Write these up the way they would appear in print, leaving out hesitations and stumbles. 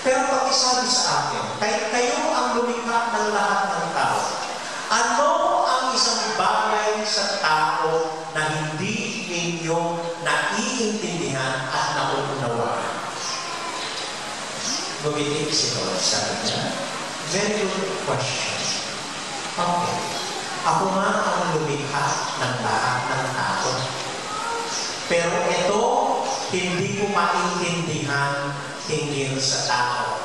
Pero pakisabi sa akin, kayo ang lumikha ng lahat ng tao. Ano ang isang bagay sa tao na hindi ninyo naiintindihan at nauunawaan? Gumitin si Lord, sabi niya, very good question. Okay. Ako nga ang lumikha ng lahat ng tao. Pero ito, hindi ko maintindihan hinggil sa tao.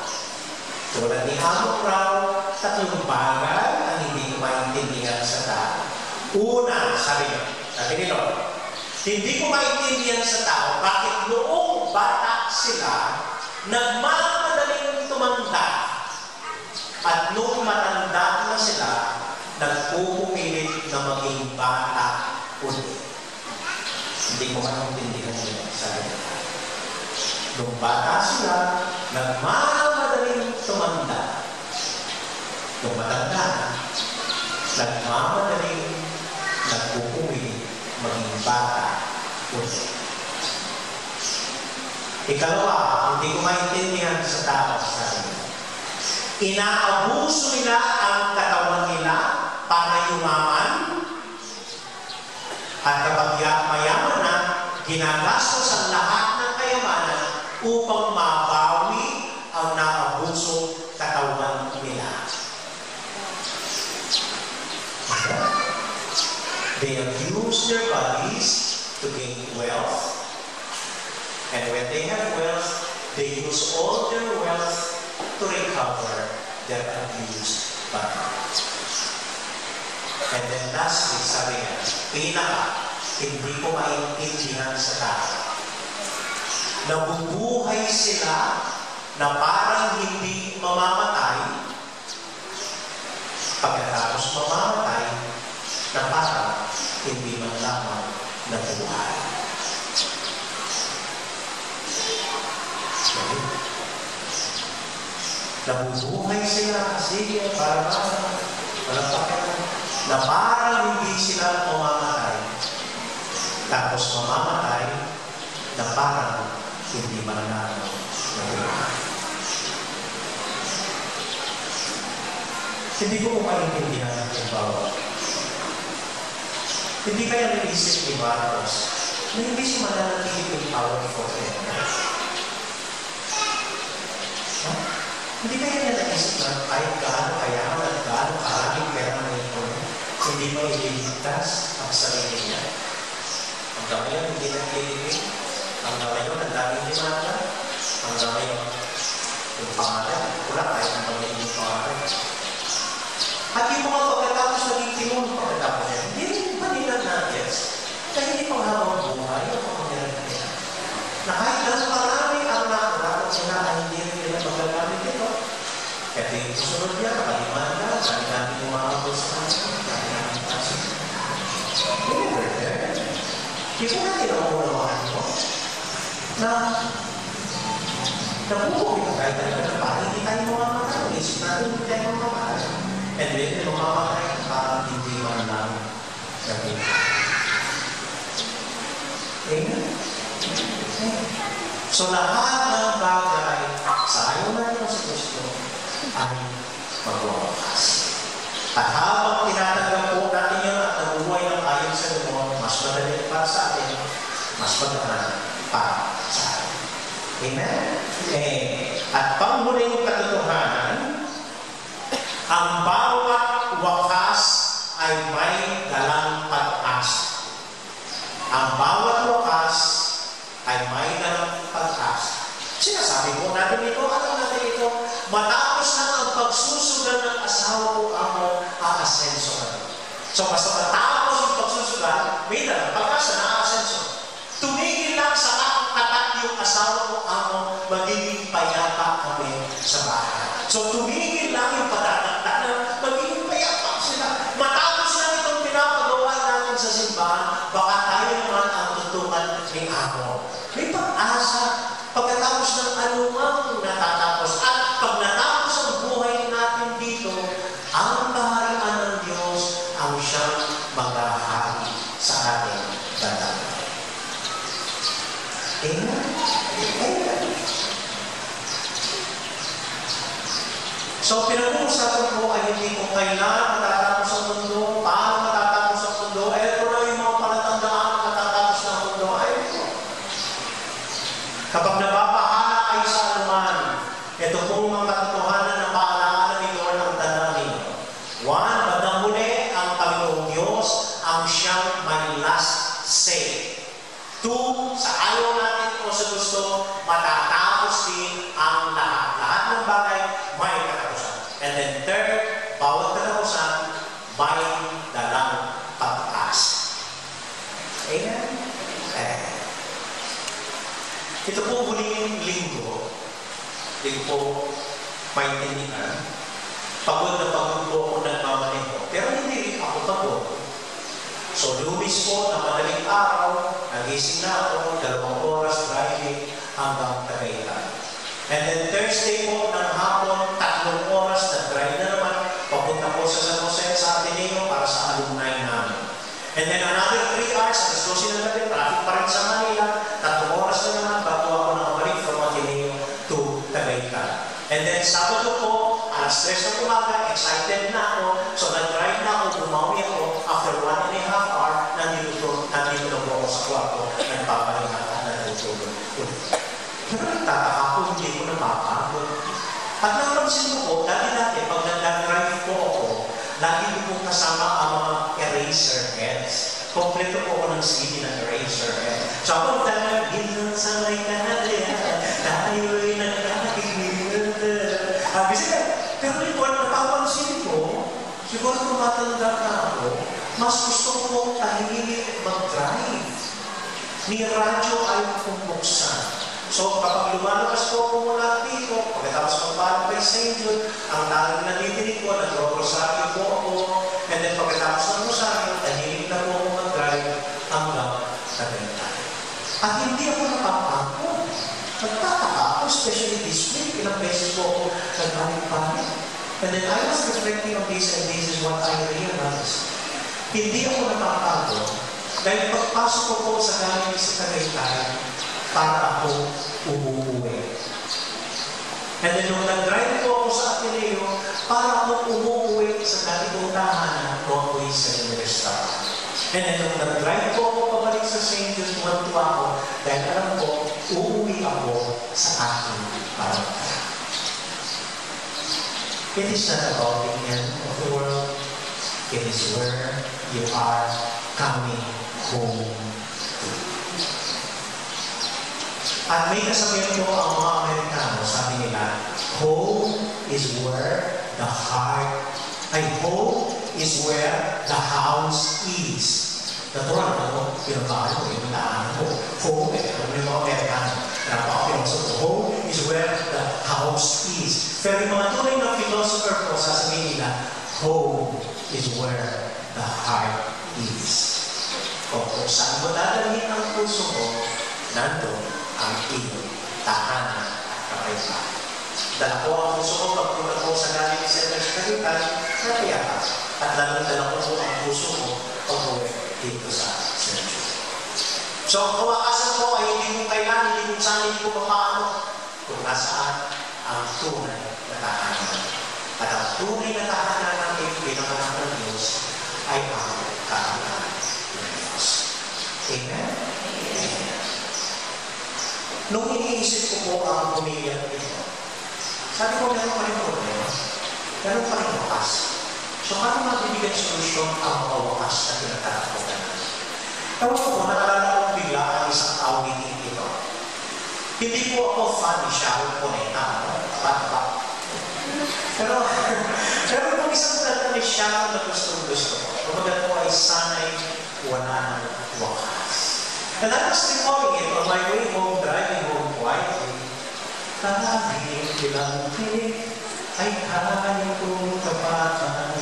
Tulad ni Amok raw, tatlong bagay ang hindi ko maintindihan sa tao. Una, sabi ni Lord, hindi ko maintindihan sa tao bakit noong bata sila, nagmamadaling tumanda. At nung matanda na sila, nagpupumilit na maging bata ulit. Hindi ko maintindihan nila sa akin. Nung bata sila, nagmamadaling tumanda. Nung matanda na, nagmamadaling nagpupumilit maging bata ulit. Ikalawa, hindi ko maintindihan sa tao sa akin. Inaabuso nila ang katawan nila para yumaman, at kapag mayaman na, ginagastos ang lahat ng kayamanan upang mabawi ang naabuso katawan nila. They abuse their bodies to gain wealth, and when they have wealth, they use all their wealth to recover their abused bodies. And then lastly, sabi niya, hindi ko maintindihan sa tao. Nabubuhay sila na parang hindi mamamatay, pagkatapos mamamatay, na parang hindi man lamang nabuhay. Nabubuhay sila kasi parang walang pakialam, na parang hindi sila mamamatay, tapos mamamatay na parang hindi man lamang nabuhay. Hindi ko maintindihan ang bawat. Hindi kaya naisip ni Marcos na hindi siya mananatili yung power forever. Hindi kaya niya naisip na kahit gaano kayaman at gaano karaming pera na ito, hindi mo ililigtas ang sarili niya. Hanggang ngayon, hindi nagkilipin. Hanggang ngayon, ang daming limata. Hanggang ngayon, yung pangalan, wala kahit ang pangyayin yung pangalan. At yung mga pagkatapos naging timon, pagkatapos niya, hindi ba nila na-gets? Kaya hindi pang habang buhay, ang pangyayin nila. Na kahit gano'ng karami ang nakakot sila ay hindi nila magagamit ito. Kaya yung susunod niya, nakaliman na, sabi natin yung mga kapos sa kanya. Hindi ko natin ang unawahan mo na nabubuhay ka kahit talaga na parang hindi tayo mamamatay. Isip natin hindi tayo mamamatay. And then, mamamatay ka parang hindi man lang gagawin. Amen? So, lahat ng bagay sa ayaw natin sa Kristo ay magwawakas. At habang tinatanggap po natin yun at nabubuhay ng ayon sa Lord, mas madali para sa atin, mas madali para sa atin. Amen? At panghuling katotohanan, ang bawat wakas ay may dalang pag-asa. Ang bawat wakas ay may dalang pag-asa. Sinasabi po natin ito, alam natin ito, matapos na ang pagsusugal ng asawa ko ang aasenso ka. So, basta matapos ang pagsusugal, may dalang pag-asa na aasenso. Tumigil lang sa akong katak yung asawa ko ang magiging payapa kami sa bahay. So, tumigil lang yung patataktak na magiging payapa sila. Matapos na itong pinapagawa natin sa simbahan, baka tayo naman ang tutukan ni Amo. May pag-asa pagkatapos ng anumang natatapos. At pag natapos ang buhay natin dito, ang kaharian ng Diyos ang siyang maghahari sa ating banal. Amen? Amen. So, pinag-uusapan ko ay hindi kung kailan matatapos ang mundo, paano matatapos ang mundo, ito na yung mga palatandaan na matatapos ng mundo. Ay, kapag nababahala kayo sa anuman, ito pong mga katotohanan na paalala ni Lord ang tanamin. One, bandang huli, ang Panginoong Diyos ang siyang may last say. Two, sa ayaw natin o sa gusto, matatapos din ang lahat. Lahat ng bagay, may katapusan. And then third, bawat katapusan, may dalang pagtaas. Amen? Ito po huling linggo, hindi po maintindihan. Pagod na pagod po ako nagmamaneho. Pero hindi ako pagod. So, Lumis po na madaling araw, nagising na ako, 2 oras driving hanggang Tagaytay. And then Thursday po ng hapon, 3 oras na drive na naman, papunta po sa San Jose sa Ateneo para sa alumni namin. And then another 3 hours, alas 12 na natin, traffic pa rin sa Manila, 3 oras na naman, bago ako nakabalik from Ateneo to Tagaytay. And then Sabado po, alas 3 na umaga, excited na ako, so nag-drive na ako, bumawi ako, after 1.5 hours, nandito na po ako sa kwarto, nagpapahinga at natutulog ulit. Pero nagtataka ako, hindi ko napapagod. At napansin ko po, dati-dati, pag nag-drive po ako, lagi ko po kasama ang mga eraser heads. Kompleto po ako ng CD ng eraser head. So ako nag-gilan sa may kanadya, tayo'y nagkakakilig. Pero ito, napapansin ko, siguro tumatanda na ako, mas gusto ko pong tahimik mag-drive. Ni radyo ay pumbuksan. So, kapag lumalabas po ako mula dito, pagkatapos magpapalong kay St. Jude, ang tanging nadidinig ko, nag-rosaryo po ako, and then pagkatapos ng rosaryo, tahimik na po ako mag-drive hanggang Tagaytay. At hindi ako napapagod. Nagtataka ako, especially this week, ilang beses po ako nag-panik. And then I was reflecting on this, and this is what I realized. Hindi ako napapagod dahil pagpasok ko po sa galing sa Tagaytay para ako umuwi. And then nung nag-drive po ako sa Ateneo para ako umuwi sa galing kong tahanan kung ako'y sa restaurant. And then nung nag-drive po ako pabalik sa St. Jude, tumantuwa ako dahil alam ko, uuwi ako sa aking barangay. It is not about the end of the world. It is where you are coming home. At may kasabihan po ang mga Amerikano, sabi nila, home is where the heart, home is where the house is. Natural na po, pinagkaan mo, yung naan mo. Home, yung mga Amerikano, home is where the house is. Pero yung mga tunay na philosopher po, sasabihin nila, home is where the heart is. Kung saan mo dadalhin ang puso mo, nandun ang iyong tahanan at kapayapaan. Dala ko ang puso ko pagpunta ko sa galing center sa Tagaytay, napiyakan. At dala ko ang puso ko pag-uwi dito sa center. So, ang kawakasan ko ay hindi mo kailan, hindi mo saan, hindi ko papaano kung nasaan ang tunay na tahanan. At ang tunay na tahanan ng pinanganak ng Diyos ay ang tahanan ng Diyos. Amen? Amen. Nung iniisip ko po ang pumilya ito, sabi ko, meron pa rin problema. Meron pa rin wakas. So, paano mabibigyan solusyon ang mga wakas na pinatatapunan? Ewan ko, nakalala ko bigla ang isang awitin ito. Hindi po ako fan ni Sharon Cuneta, no? Pero kung isang kanta ni Sharon na gusto ko, kumagal ko ay sana'y wala ng wakas. And I was recalling it on my way home, driving home quietly. Kahit ilang ay kaya kong tapatan,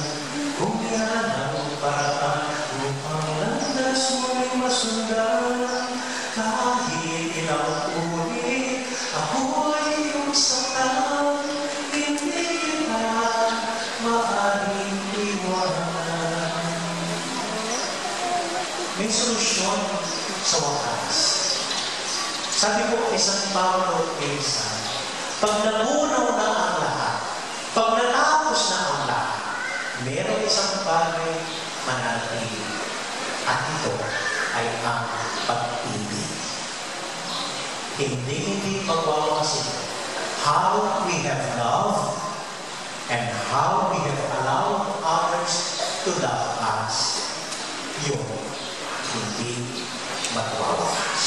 kung yan ang paraan, upang landas mo'y masundan. Kahit ilang ulit, ako'y iyong saktan, hindi kita maaaring iwanan. May solusyon sa wakas. Sabi ko, isang Paulo minsan, pag namunaw na ang lahat, pag mayroong isang bagay mananatili. At ito ay ang pag-ibig. Hindi magwawakas ito. How we have loved and how we have allowed others to love us. Yung hindi magwawakas.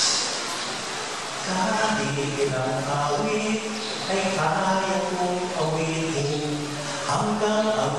Kahit ang awit ay kaya kong awitin hanggang ang